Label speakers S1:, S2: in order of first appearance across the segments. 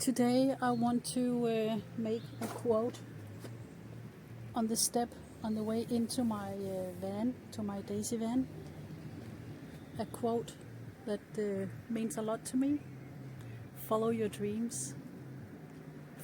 S1: Today I want to make a quote on the step on the way into my van, to my Daisy van. A quote that means a lot to me. Follow your dreams.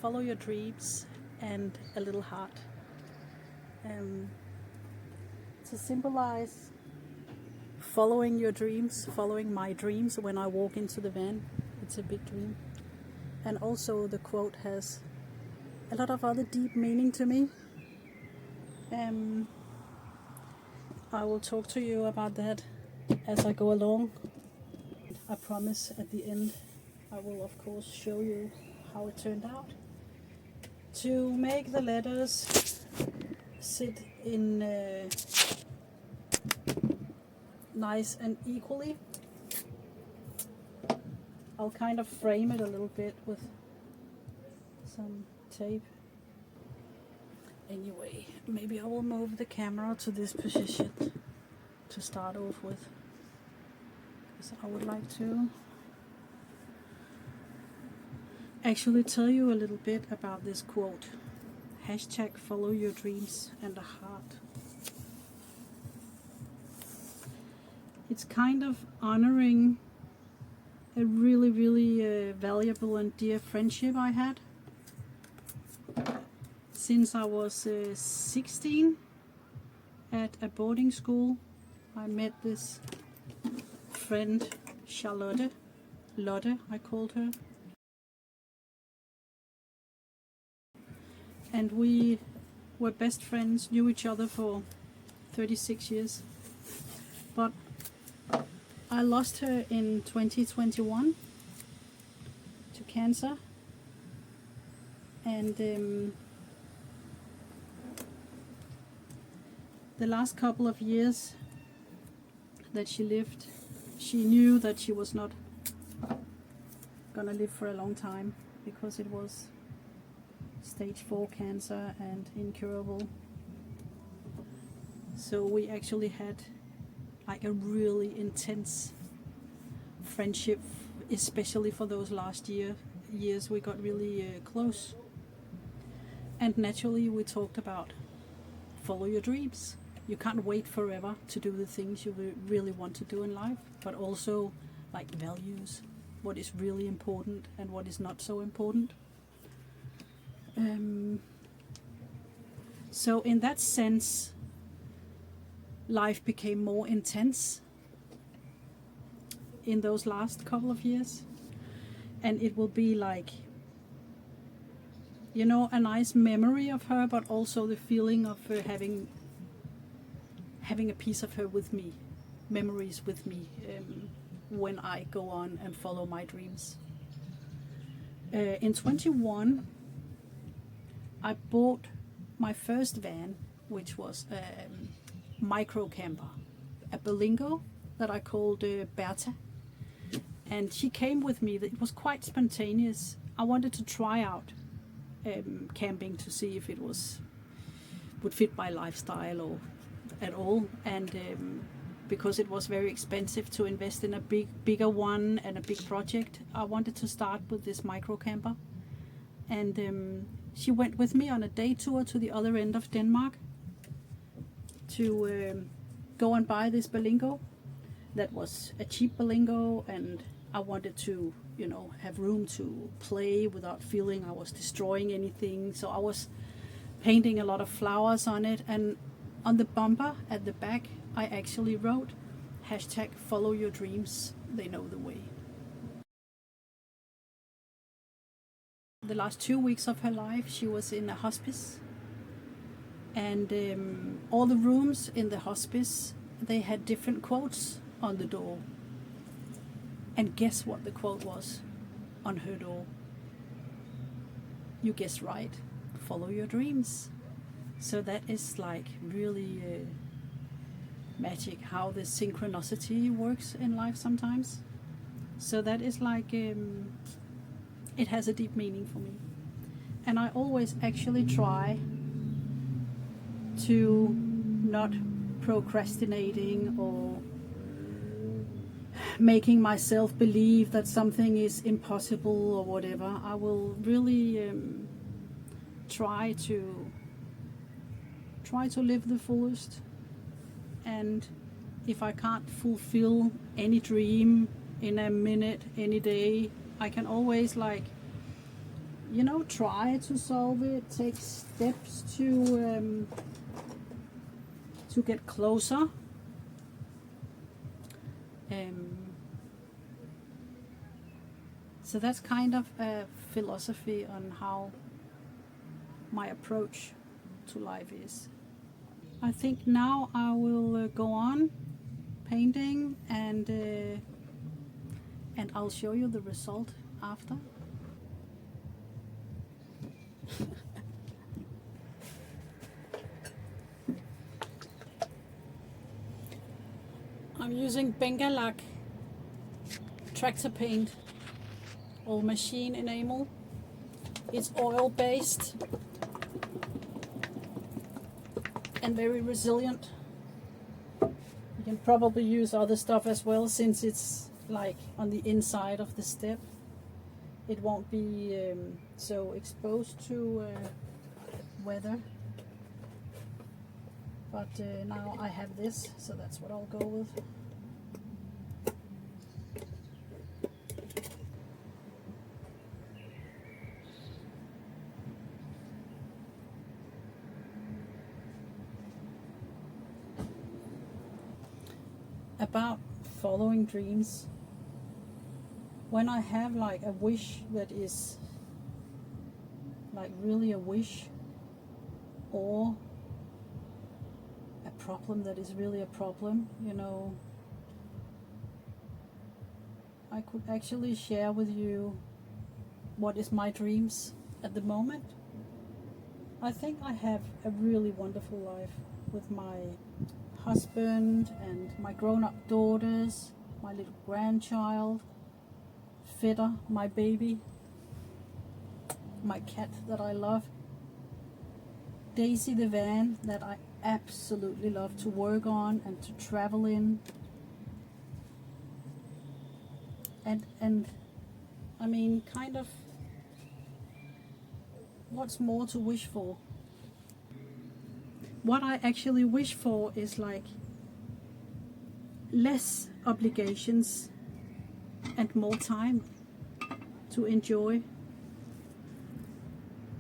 S1: Follow your dreams and a little heart. To symbolize following your dreams, following my dreams when I walk into the van. It's a big dream. And also the quote has a lot of other deep meaning to me. I will talk to you about that as I go along. I promise at the end I will of course show you how it turned out. To make the letters sit in nice and equally, I'll kind of frame it a little bit with some tape. Anyway, maybe I will move the camera to this position to start off with, because I would like to actually tell you a little bit about this quote. Hashtag follow your dreams and a heart. It's kind of honoring a really valuable and dear friendship I had since I was 16 at a boarding school. I met this friend, Charlotte, Lotte I called her, and we were best friends, knew each other for 36 years, but I lost her in 2021 to cancer, and the last couple of years that she lived, she knew that she was not gonna live for a long time because it was stage 4 cancer and incurable. So we actually had like a really intense friendship, especially for those last years we got really close. And naturally we talked about follow your dreams. You can't wait forever to do the things you really want to do in life, but also like values, what is really important and what is not so important. So in that sense, life became more intense in those last couple of years, and it will be like, you know, a nice memory of her, but also the feeling of her having a piece of her with me, memories with me, when I go on and follow my dreams. In 21 I bought my first van, which was micro camper, a Berlingo that I called Bertha, and she came with me. It was quite spontaneous. I wanted to try out camping to see if it would fit my lifestyle or at all, and because it was very expensive to invest in a bigger one and a big project, I wanted to start with this micro camper. And she went with me on a day tour to the other end of Denmark to go and buy this Berlingo. That was a cheap Berlingo, and I wanted to, you know, have room to play without feeling I was destroying anything. So I was painting a lot of flowers on it, and on the bumper at the back I actually wrote hashtag follow your dreams, they know the way. The last 2 weeks of her life she was in a hospice, and all the rooms in the hospice, they had different quotes on the door. And guess what the quote was on her door? You guessed right, follow your dreams. So that is like really magic how the synchronicity works in life sometimes. So that is like it has a deep meaning for me, and I always actually try to not procrastinating or making myself believe that something is impossible or whatever. I will really try to live the fullest, and if I can't fulfill any dream in a minute, any day, I can always, like, you know, try to solve it, take steps to get closer. So that's kind of a philosophy on how my approach to life is. I think now I will go on painting, and I'll show you the result after. I'm using Bengalak tractor paint or machine enamel. It's oil based and very resilient. You can probably use other stuff as well, since it's like on the inside of the step. It won't be so exposed to weather. But now I have this, so that's what I'll go with. About following dreams. When I have like a wish that is like really a wish, or a problem that is really a problem, you know, I could actually share with you what is my dreams at the moment. I think I have a really wonderful life with my husband and my grown-up daughters, my little grandchild, Faetter, my baby, my cat that I love, Daisy the van that I absolutely love to work on and to travel in, and I mean, kind of, what's more to wish for? What I actually wish for is like less obligations and more time to enjoy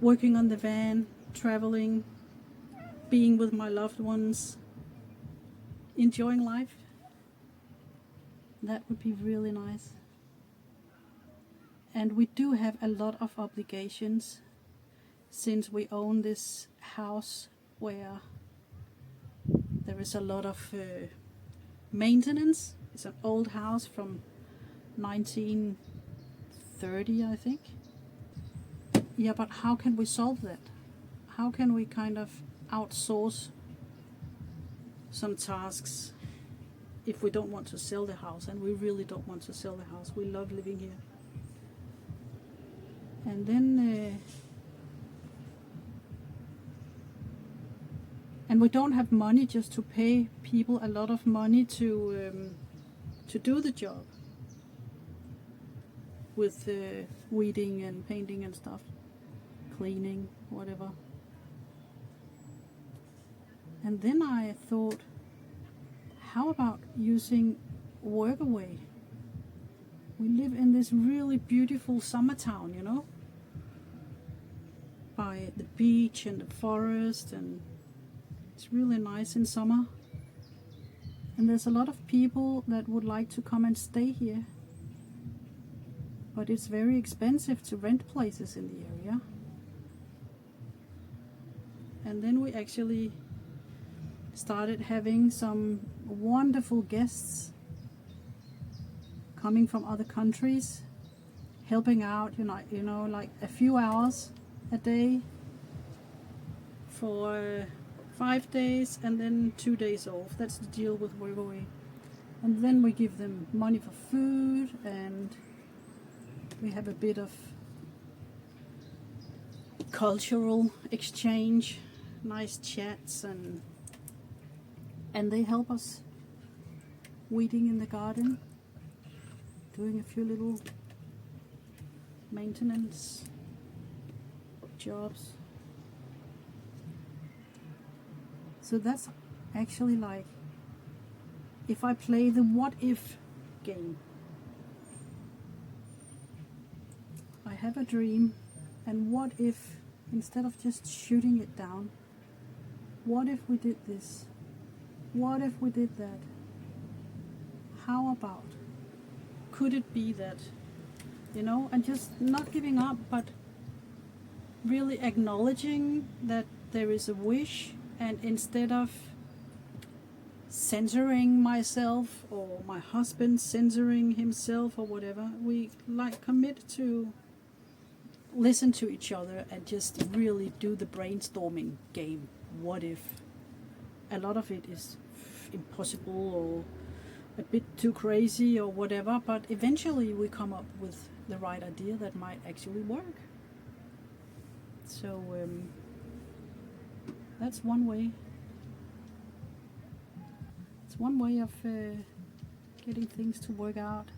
S1: working on the van, traveling, being with my loved ones, enjoying life. That would be really nice. And we do have a lot of obligations, since we own this house where there is a lot of maintenance. It's an old house from 1930, I think. Yeah, but how can we solve that? How can we kind of outsource some tasks if we don't want to sell the house? And we really don't want to sell the house. We love living here. And then and we don't have money just to pay people a lot of money to do the job with weeding and painting and stuff, cleaning, whatever. And then I thought, how about using Workaway? We live in this really beautiful summer town, you know, by the beach and the forest, and it's really nice in summer. And there's a lot of people that would like to come and stay here. But it's very expensive to rent places in the area. And then we actually started having some wonderful guests coming from other countries, helping out, you know, like a few hours a day for 5 days, and then 2 days off. That's the deal with Workaway. And then we give them money for food, and we have a bit of cultural exchange, nice chats, and they help us weeding in the garden. doing a few little maintenance jobs. So that's actually like if I play the what if game. I have a dream, and what if, instead of just shooting it down, what if we did this? What if we did that? How about? Could it be that? You know, and just not giving up, but really acknowledging that there is a wish, and instead of censoring myself or my husband censoring himself or whatever, we like commit to listen to each other and just really do the brainstorming game. What if? A lot of it is impossible or a bit too crazy or whatever, but eventually we come up with the right idea that might actually work. So that's one way. It's one way of getting things to work out.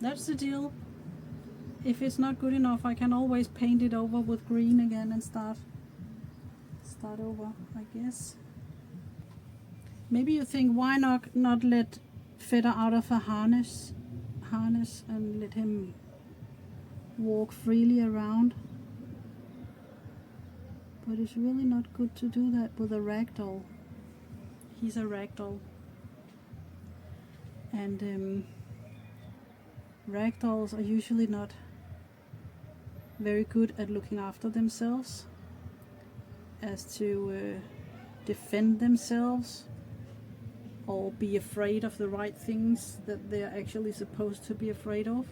S1: That's the deal. If it's not good enough, I can always paint it over with green again and start over, I guess. Maybe you think, why not let Faetter out of a harness and let him walk freely around? But it's really not good to do that with a ragdoll. He's a ragdoll. And ragdolls are usually not very good at looking after themselves, as to defend themselves or be afraid of the right things that they're actually supposed to be afraid of.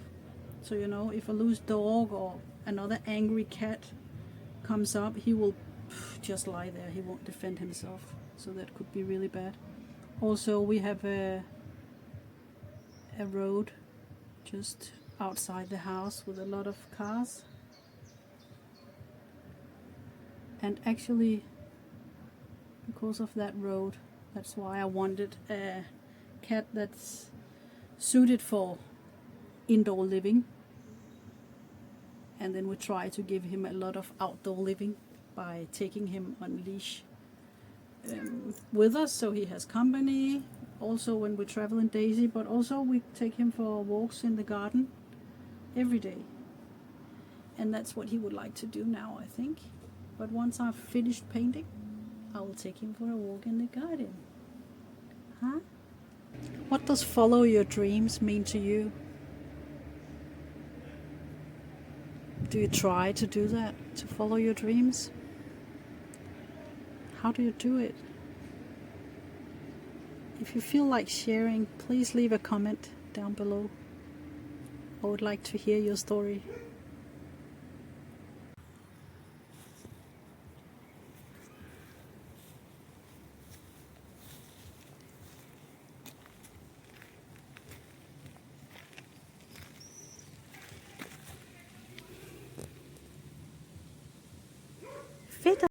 S1: So, you know, if a loose dog or another angry cat comes up, he will just lie there. He won't defend himself. So that could be really bad. Also, we have a road just outside the house with a lot of cars. And actually, because of that road, that's why I wanted a cat that's suited for indoor living. And then we try to give him a lot of outdoor living by taking him on leash with us, so he has company. Also when we travel in Daisy, but also we take him for walks in the garden every day. And that's what he would like to do now, I think. But once I've finished painting, I will take him for a walk in the garden. Huh? What does follow your dreams mean to you? Do you try to do that, to follow your dreams? How do you do it? If you feel like sharing, please leave a comment down below. I would like to hear your story. Faetter.